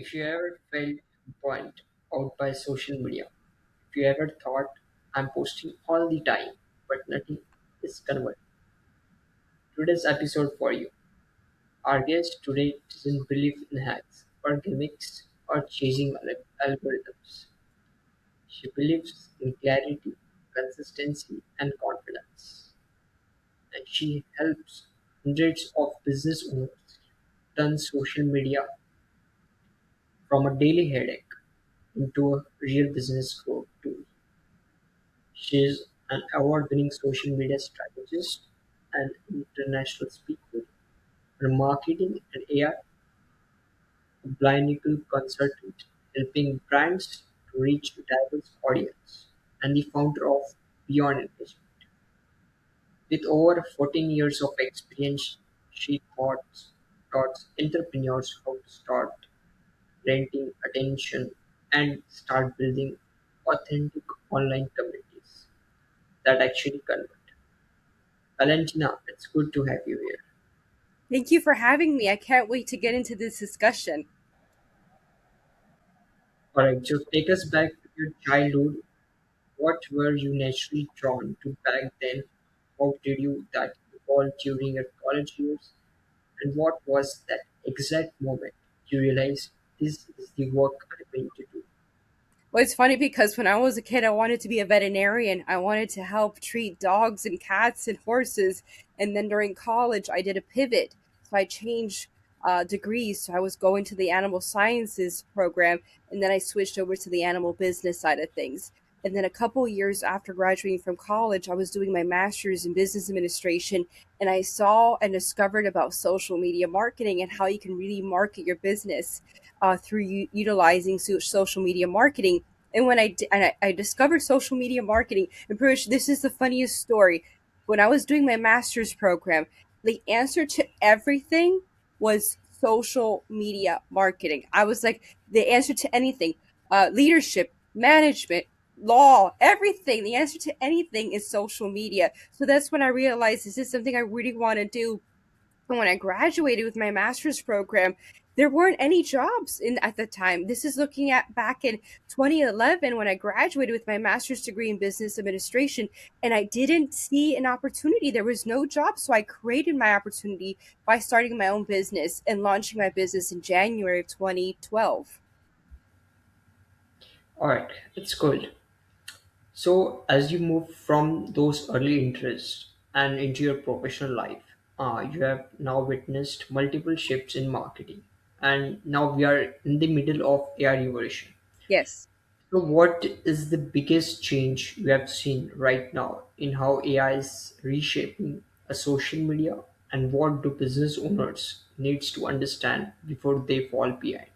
If you ever felt burnt out by social media, if you ever thought I'm posting all the time but nothing is converting, today's episode for you. Our guest today doesn't believe in hacks or gimmicks or chasing algorithms. She believes in clarity, consistency, and confidence. And she helps hundreds of business owners turn social media from a daily headache into a real business growth tool. She is an award-winning social media strategist and international speaker on marketing and AI, a bilingual consultant helping brands to reach a diverse audience, and the founder of Beyond Engagement. With over 14 years of experience, she taught entrepreneurs how to start renting attention and start building authentic online communities that actually convert. Valentina, it's good to have you here. Thank you for having me. I can't wait to get into this discussion. Alright, so take us back to your childhood. What were you naturally drawn to back then? How did you that evolve during your college years? And what was that exact moment you realized this is the work I'm meant to do? Well, it's funny because when I was a kid, I wanted to be a veterinarian. I wanted to help treat dogs and cats and horses. And then during college, I did a pivot. So I changed degrees. So I was going to the animal sciences program, and then I switched over to the animal business side of things. And then a couple years after graduating from college, I was doing my master's in business administration, and I saw and discovered about social media marketing and how you can really market your business through utilizing social media marketing. And when I discovered social media marketing, and Piyush, this is the funniest story. When I was doing my master's program, the answer to everything was social media marketing. I was like, the answer to anything, leadership, management, law, everything. The answer to anything is social media. So that's when I realized this is something I really want to do. And when I graduated with my master's program, there weren't any jobs in at the time. This is looking at back in 2011 when I graduated with my master's degree in business administration, and I didn't see an opportunity. There was no job, so I created my opportunity by starting my own business and launching my business in January of 2012. Alright, it's good. So, as you move from those early interests and into your professional life, you have now witnessed multiple shifts in marketing, and now we are in the middle of AI revolution. Yes. So, what is the biggest change you have seen right now in how AI is reshaping a social media, and what do business owners needs to understand before they fall behind?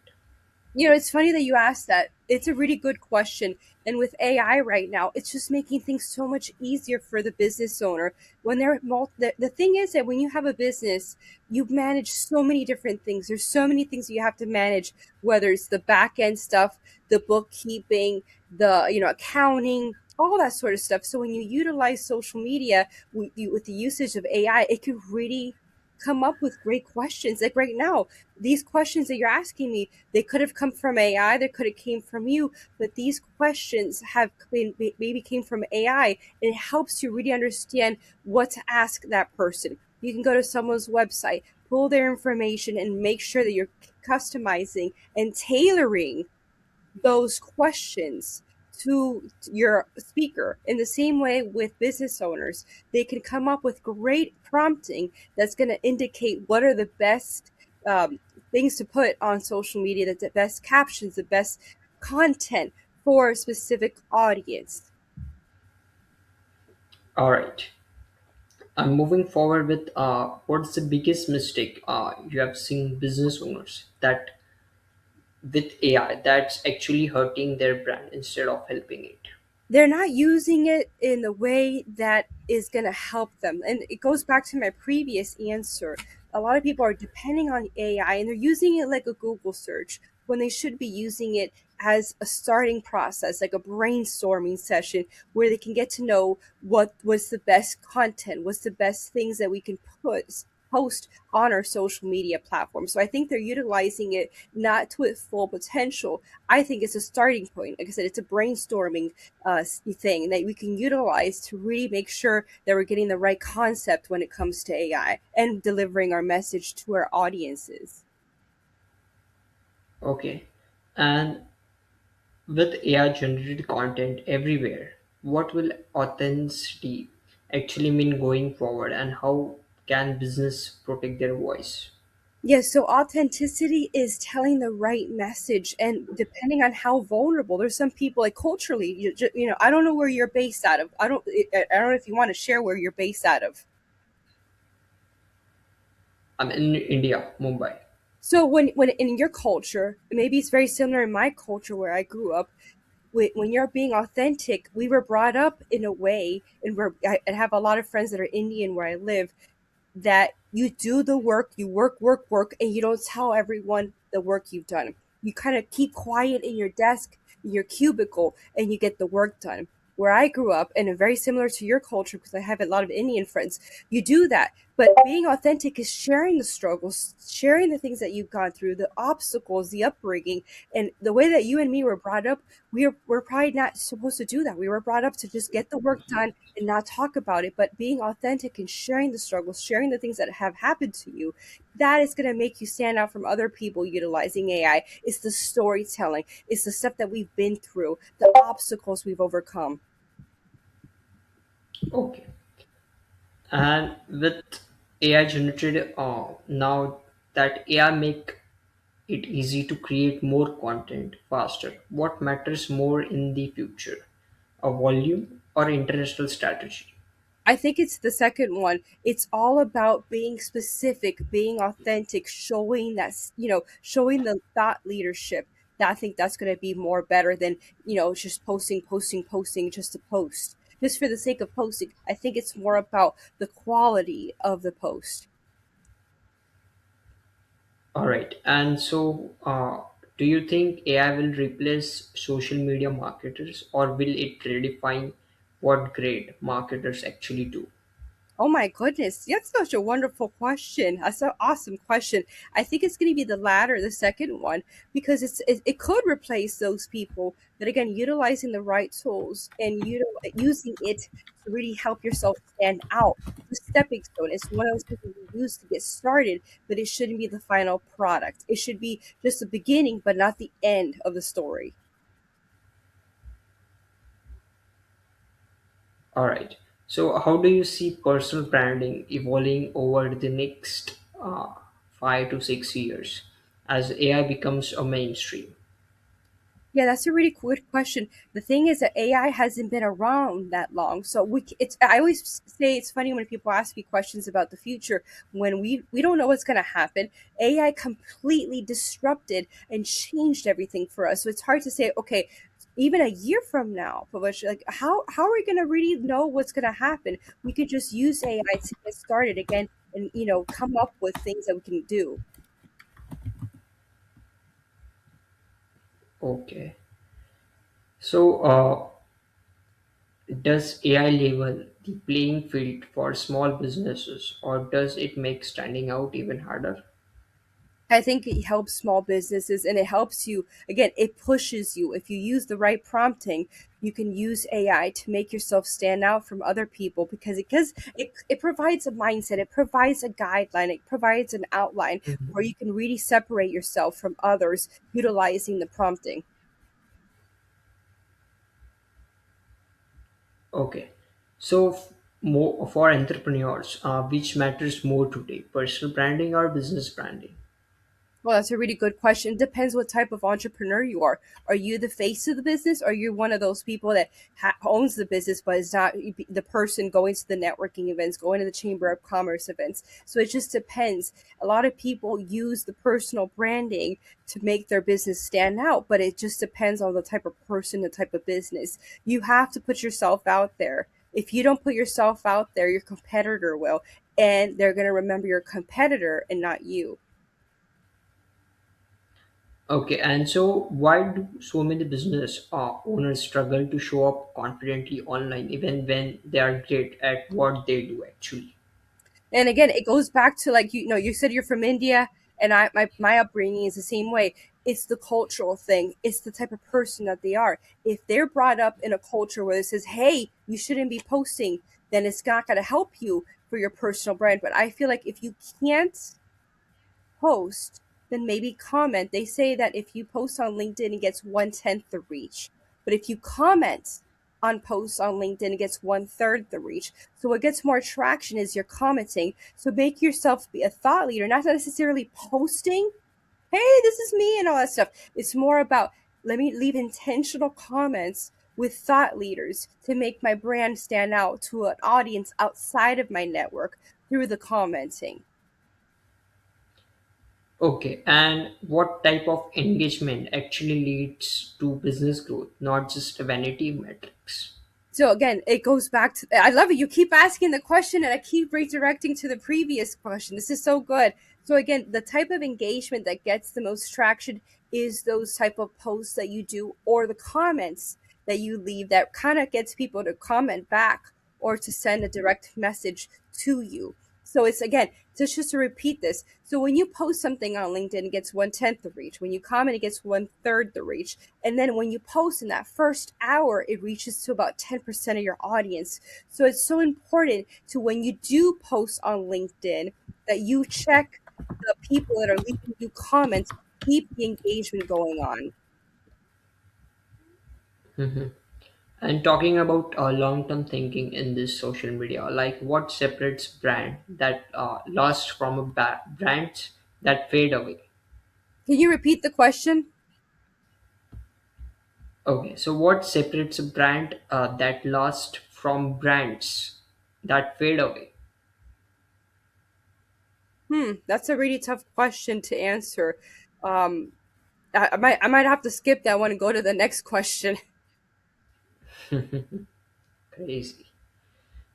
It's funny that you asked that. It's a really good question. And with AI right now, it's just making things so much easier for the business owner. When the thing is that when you have a business, you manage so many different things. There's so many things you have to manage, whether it's the back end stuff, the bookkeeping, the accounting, all that sort of stuff. So when you utilize social media with the usage of AI, it can really come up with great questions. Like right now, these questions that you're asking me, they could have come from AI, they could have came from you, but these questions have maybe came from AI, and it helps you really understand what to ask that person. You can go to someone's website, pull their information, and make sure that you're customizing and tailoring those questions to your speaker. In the same way with business owners, they can come up with great prompting that's going to indicate what are the best um, things to put on social media, that's the best captions, the best content for a specific audience. All right. I'm moving forward with what's the biggest mistake you have seen business owners that with AI that's actually hurting their brand instead of helping it. They're not using it in the way that is going to help them. And it goes back to my previous answer. A lot of people are depending on AI and they're using it like a Google search when they should be using it as a starting process, like a brainstorming session where they can get to know what was the best content, what's the best things that we can post on our social media platform. So I think they're utilizing it not to its full potential. I think it's a starting point. Like I said, it's a brainstorming thing that we can utilize to really make sure that we're getting the right concept when it comes to AI and delivering our message to our audiences. Okay. And with AI generated content everywhere, what will authenticity actually mean going forward, and how can business protect their voice? Yes, so authenticity is telling the right message, and depending on how vulnerable, there's some people like culturally, I don't know where you're based out of. I don't know if you want to share where you're based out of. I'm in India, Mumbai. So when in your culture, maybe it's very similar in my culture where I grew up. When you're being authentic, we were brought up in a way, and I have a lot of friends that are Indian where I live, that you do the work, you work, work, work, and you don't tell everyone the work you've done. You kind of keep quiet in your desk, in your cubicle, and you get the work done. Where I grew up, and very similar to your culture, because I have a lot of Indian friends, you do that. But being authentic is sharing the struggles, sharing the things that you've gone through, the obstacles, the upbringing, and the way that you and me were brought up. We're probably not supposed to do that. We were brought up to just get the work done and not talk about it, but being authentic and sharing the struggles, sharing the things that have happened to you, that is going to make you stand out from other people utilizing AI. It's the storytelling, it's the stuff that we've been through, the obstacles we've overcome. Okay. And with AI generated, now that AI make it easy to create more content faster, what matters more in the future? A volume or international strategy? I think it's the second one. It's all about being specific, being authentic, showing showing the thought leadership. That I think that's going to be more better than, just posting, posting, posting just to post. Just for the sake of posting. I think it's more about the quality of the post. All right. And so, do you think AI will replace social media marketers, or will it redefine what great marketers actually do? Oh my goodness, that's such a wonderful question. That's an awesome question. I think it's going to be the latter, the second one, because it could replace those people. But again, utilizing the right tools and using it to really help yourself stand out. It's a stepping stone. It's one of those things that you use to get started, but it shouldn't be the final product. It should be just the beginning, but not the end of the story. All right. So, how do you see personal branding evolving over the next 5 to 6 years as AI becomes a mainstream? Yeah, that's a really good question. The thing is that AI hasn't been around that long, so it's. I always say it's funny when people ask me questions about the future when we don't know what's going to happen. AI completely disrupted and changed everything for us, so it's hard to say. Okay, even a year from now, but like how are we going to really know what's going to happen? We could just use AI to get started again and come up with things that we can do. Okay. So, does AI level the playing field for small businesses, or does it make standing out even harder? I think it helps small businesses and it helps you. Again, it pushes you. If you use the right prompting, you can use AI to make yourself stand out from other people because it provides a mindset, it provides a guideline, it provides an outline where you can really separate yourself from others utilizing the prompting. Okay. So, more for entrepreneurs, which matters more today, personal branding or business branding? Well, that's a really good question. Depends what type of entrepreneur you are. Are you the face of the business? Or are you one of those people that owns the business but is not the person going to the networking events, going to the Chamber of Commerce events? So it just depends. A lot of people use the personal branding to make their business stand out, but it just depends on the type of person, the type of business. You have to put yourself out there. If you don't put yourself out there, your competitor will, and they're going to remember your competitor and not you. Okay, and so why do so many business owners struggle to show up confidently online even when they are great at what they do actually? And again, it goes back to, like, you know, you said you're from India, and my upbringing is the same way. It's the cultural thing. It's the type of person that they are. If they're brought up in a culture where it says, "Hey, you shouldn't be posting," then it's not going to help you for your personal brand. But I feel like if you can't post, then maybe comment. They say that if you post on LinkedIn, it gets 1/10 the reach. But if you comment on posts on LinkedIn, it gets 1/3 the reach. So what gets more traction is your commenting. So make yourself be a thought leader, not necessarily posting, "Hey, this is me," and all that stuff. It's more about, let me leave intentional comments with thought leaders to make my brand stand out to an audience outside of my network through the commenting. Okay, and what type of engagement actually leads to business growth, not just vanity metrics? So again, it goes back to, I love it. You keep asking the question and I keep redirecting to the previous question. This is so good. So again, the type of engagement that gets the most traction is those type of posts that you do, or the comments that you leave that kind of gets people to comment back or to send a direct message to you. So it's, again, just to repeat this. So when you post something on LinkedIn, it gets 1/10 the reach. When you comment, it gets 1/3 the reach. And then when you post in that first hour, it reaches to about 10% of your audience. So it's so important to, when you do post on LinkedIn, that you check the people that are leaving you comments, keep the engagement going on. Mhm. And talking about long-term thinking in this social media, like what separates brand that last from a brands that fade away? Can you repeat the question? Okay, so what separates a brand that lasts from brands that fade away? That's a really tough question to answer. Um, I might have to skip that one and go to the next question. Crazy.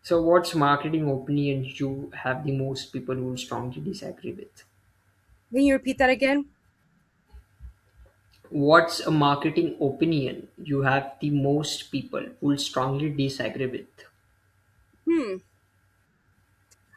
So, what's marketing opinion you have the most people who strongly disagree with? Can you repeat that again? What's a marketing opinion you have the most people who strongly disagree with? Hmm.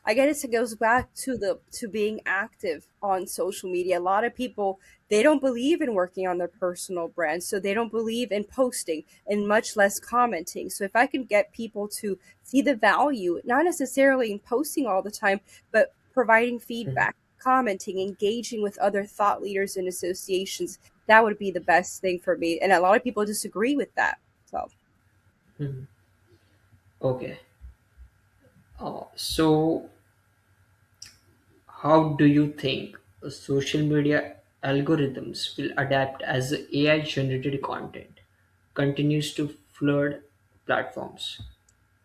I guess it goes back to the to being active on social media. A lot of people, they don't believe in working on their personal brand, so they don't believe in posting and much less commenting. So if I can get people to see the value, not necessarily in posting all the time, but providing feedback, commenting, engaging with other thought leaders and associations, that would be the best thing for me. And a lot of people disagree with that. So Mhm. Okay. So, how do you think social media algorithms will adapt as AI generated content continues to flood platforms?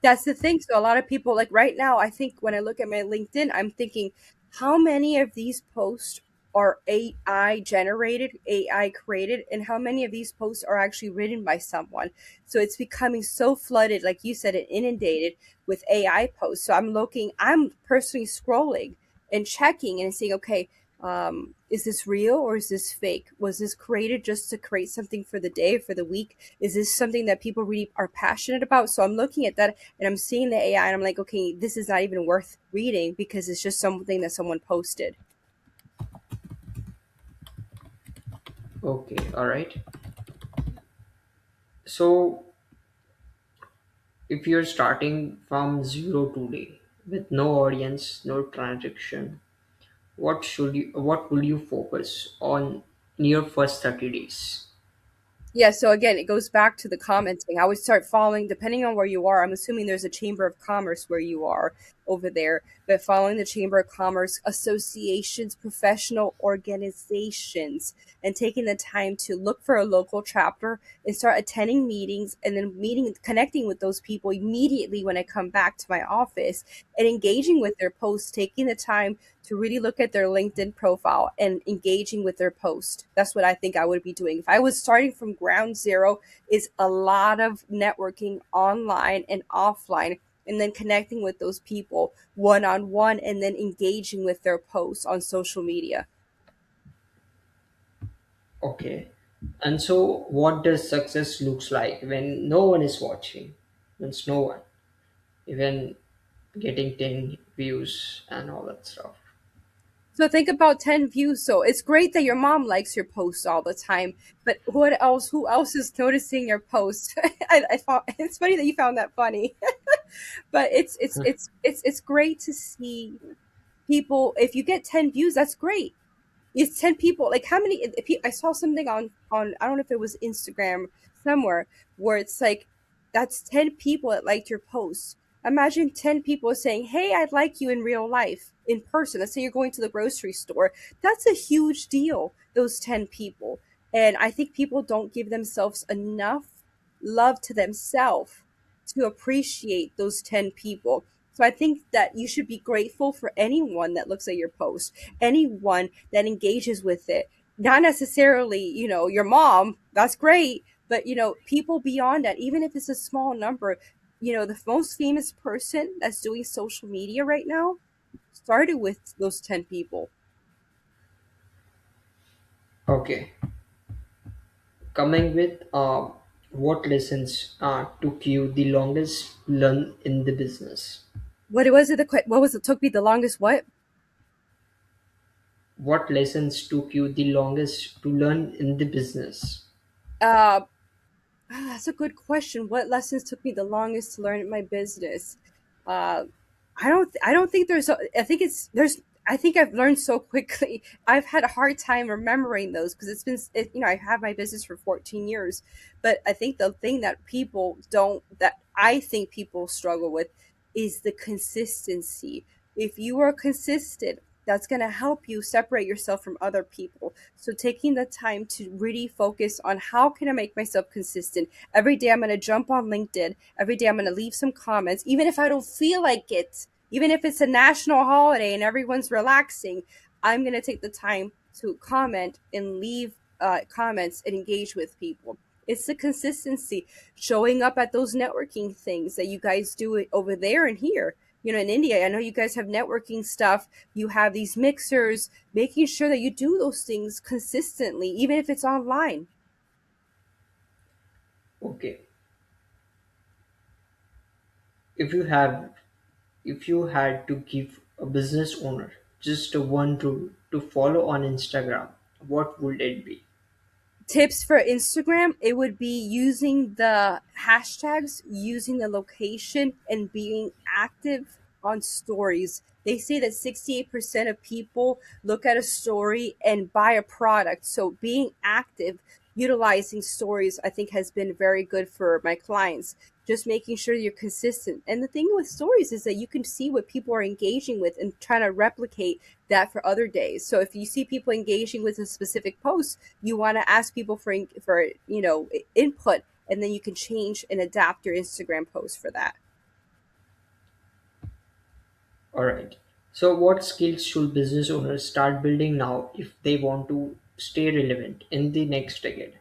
that's the thing. So a lot of people, like right now, I think when I look at my LinkedIn, I'm thinking, how many of these posts are AI generated, AI created, and how many of these posts are actually written by someone? So it's becoming so flooded, like you said, it inundated with AI posts. So I'm personally scrolling and checking and saying, okay, is this real or is this fake? Was this created just to create something for the day, for the week? Is this something that people really are passionate about? So I'm looking at that and I'm seeing the AI and I'm like, okay, this is not even worth reading because it's just something that someone posted. Okay, all right. So, if you're starting from zero today with no audience, no transaction, what will you focus on in your first 30 days? Yeah, so again, it goes back to the commenting. I would start following, depending on where you are. I'm assuming there's a Chamber of Commerce where you are over there, but following the Chamber of Commerce associations, professional organizations, and taking the time to look for a local chapter and start attending meetings and then connecting with those people immediately when I come back to my office and engaging with their posts, taking the time to really look at their LinkedIn profile and engaging with their post. That's what I think I would be doing. If I was starting from ground zero, is a lot of networking online and offline, and then connecting with those people one on one and then engaging with their posts on social media. Okay. And so what does success looks like when no one is watching? When no one, even getting 10 views and all that stuff. So think about 10 views. So it's great that your mom likes your posts all the time, but what else? Who else is noticing your posts? I thought it's funny that you found that funny, but it's great to see people. If you get 10 views, that's great. It's 10 people. Like how many? I saw something on I don't know if it was Instagram somewhere where it's like that's 10 people that liked your post. Imagine 10 people saying, "Hey, I'd like you in real life, in person." Let's say you're going to the grocery store. That's a huge deal. Those 10 people, and I think people don't give themselves enough love to themselves to appreciate those 10 people. So I think that you should be grateful for anyone that looks at your post, anyone that engages with it. Not necessarily, your mom, that's great, but people beyond that, even if it's a small number, the most famous person that's doing social media right now started with those 10 people. Okay, coming with what lessons took you the longest learn in the business? What was it? What was it? Took me the longest? What? What lessons took you the longest to learn in the business? Uh, that's a good question. What lessons took me the longest to learn in my business? Uh, I don't think there's. I think it's there's. I think I've learned so quickly. I've had a hard time remembering those because I have my business for 14 years, but I think the thing that people don't that I think people struggle with is the consistency. If you are consistent, that's going to help you separate yourself from other people. So taking the time to really focus on how can I make myself consistent. Every day I'm going to jump on LinkedIn. Every day I'm going to leave some comments, even if I don't feel like it. Even if it's a national holiday and everyone's relaxing, I'm going to take the time to comment and leave comments and engage with people. It's the consistency, showing up at those networking things that you guys do it over there and here. In India, I know you guys have networking stuff. You have these mixers, making sure that you do those things consistently, even if it's online. Okay, if you have if you had to give a business owner just a one rule to follow on Instagram, what would it be? Tips for Instagram, it would be using the hashtags, using the location, and being active on stories. They say that 68% of people look at a story and buy a product. So being active, utilizing stories, I think has been very good for my clients. Just making sure you're consistent. And the thing with stories is that you can see what people are engaging with and trying to replicate that for other days. So if you see people engaging with a specific post, you want to ask people for input, and then you can change and adapt your Instagram post for that. All right. So, what skills should business owners start building now if they want to stay relevant in the next decade?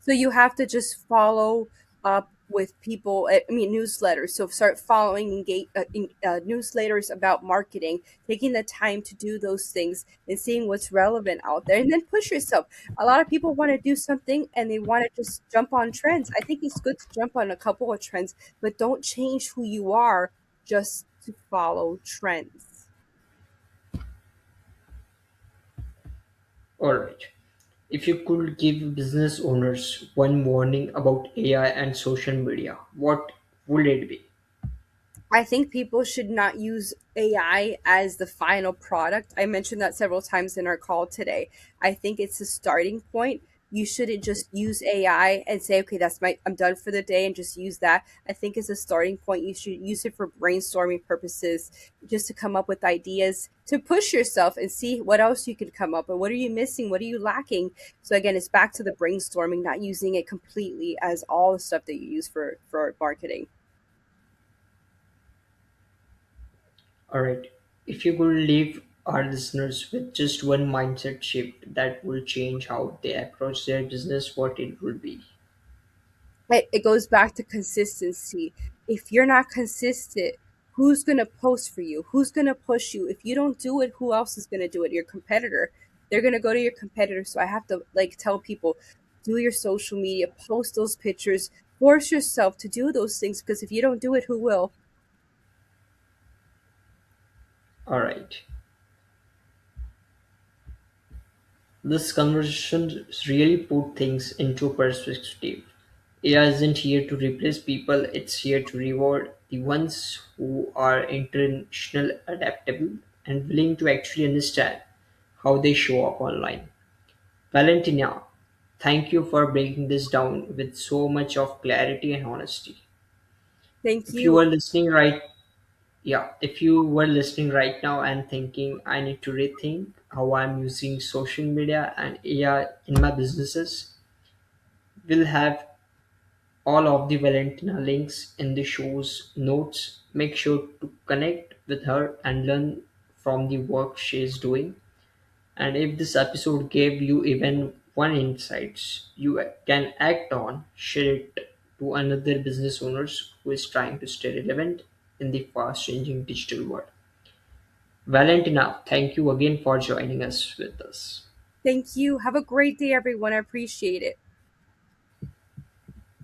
So you have to just follow up with people. I mean, newsletters. So start following newsletters about marketing, taking the time to do those things and seeing what's relevant out there, and then push yourself. A lot of people want to do something and they want to just jump on trends. I think it's good to jump on a couple of trends, but don't change who you are just to follow trends. All right. If you could give business owners one warning about AI and social media, what would it be? I think people should not use AI as the final product. I mentioned that several times in our call today. I think it's a starting point. You shouldn't just use AI and say, okay, I'm done for the day and just use that. I think it's a starting point. You should use it for brainstorming purposes, just to come up with ideas, to push yourself and see what else you can come up with. What are you missing? What are you lacking? So again, it's back to the brainstorming, not using it completely as all the stuff that you use for marketing. All right. If you could leave our listeners with just one mindset shift that will change how they approach their business, what it would be? It goes back to consistency. If you're not consistent, who's going to post for you? Who's going to push you? If you don't do it, who else is going to do it? Your competitor. They're going to go to your competitor. So I have to tell people, do your social media, post those pictures, force yourself to do those things, because if you don't do it, who will? All right. This conversation really put things into perspective. AI isn't here to replace people, it's here to reward the ones who are intentional, adaptable, and willing to actually understand how they show up online. Valentina, thank you for breaking this down with so much of clarity and honesty. Thank If you you. were listening right, yeah, if you were listening right now and thinking, I need to rethink how I'm using social media and AI in my businesses, we'll have all of the Valentina links in the show's notes. Make sure to connect with her and learn from the work she is doing. And if this episode gave you even one insights you can act on, share it to another business owners who is trying to stay relevant in the fast changing digital world. Valentina, thank you again for joining us with us. Thank you. Have a great day, everyone. I appreciate it.